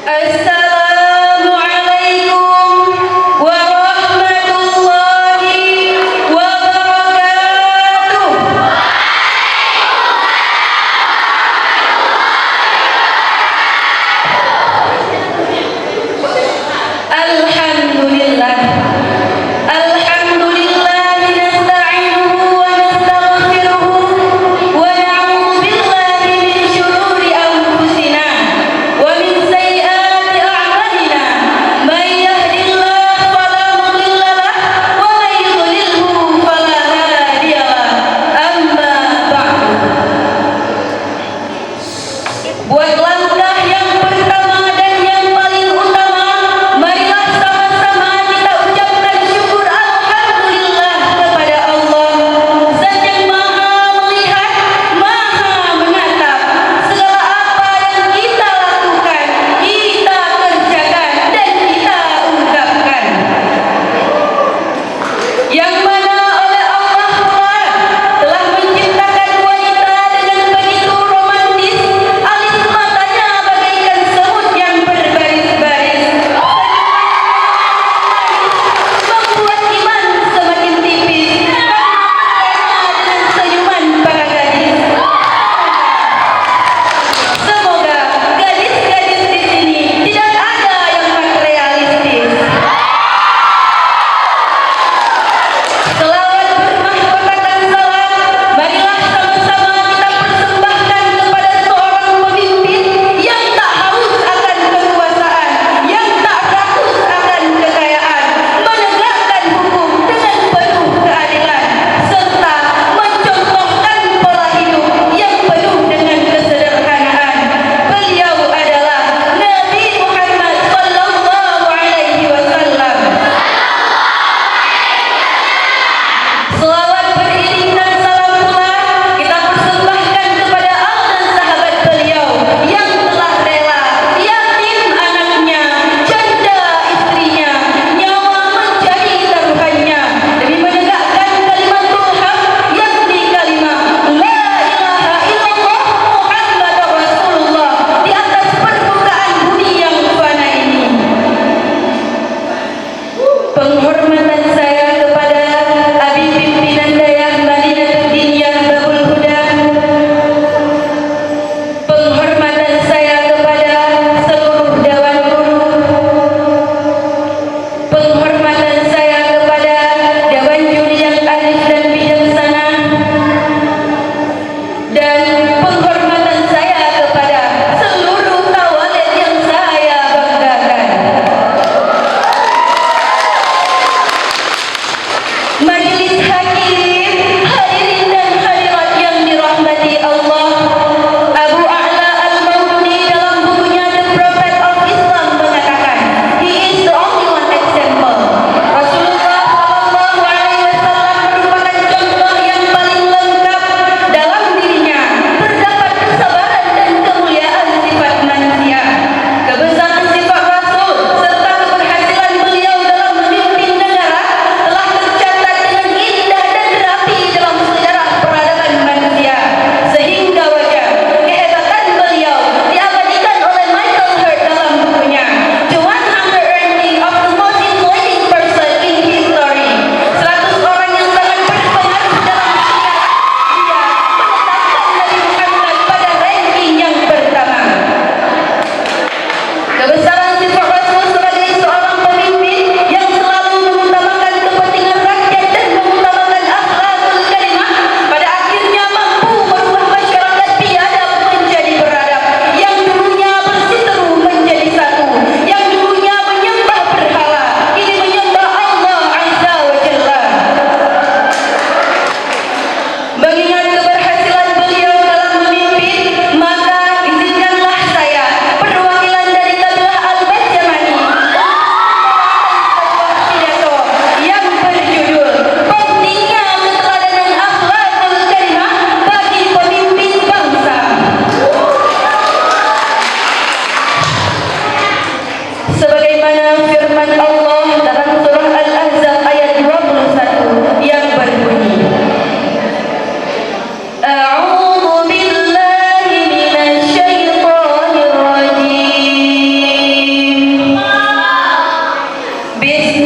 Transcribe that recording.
Assalamualaikum warahmatullahi wabarakatuh. Alhamdulillah. Buat langkah yang pertama dan yang paling utama, marilah sama-sama kita ucapkan syukur alhamdulillah kepada Allah, Zat yang Maha melihat, Maha menatap. Segala apa yang kita lakukan, kita kerjakan dan kita ungkapkan, yang mana oleh Allah pula telah menciptakan wanita dengan begitu romantis. Alis matanya bagaikan semut yang berbaris-baris, membuat iman semakin tipis, dengan senyuman para gadis. Semoga gadis-gadis di sini tidak ada yang materialistis. Selawat bermahkotakan salam, marilah sama-sama kita persembahkan kepada seorang pemimpin yang tak haus akan kekuasaan, yang tak rakus akan kekayaan, menegakkan hukum dengan penuh keadilan, serta mencontohkan pola hidup yang penuh dengan kesederhanaan. Beliau adalah Nabi Muhammad sallallahu alaihi wasallam. Selawat beriring dan salam pula kita persembahkan kepada al dan sahabat beliau yang telah rela, yatim anaknya, janda istrinya, nyawa menjadi taruhannya demi menegakkan kalimatul haq, yakni kalimat la ilaha illallah Muhammadur Rasulullah di atas permukaan bumi yang fana ini. Penghormatan saya kepada Abi Pimpinan Dayah Madinatul Diniyah Babul Huda, penghormatan saya kepada seluruh Dewan Guru, penghormatan saya kepada Dewan Juri yang arif dan bijaksana, dan penghormatan saya kepada seluruh tawalet yang saya banggakan. Best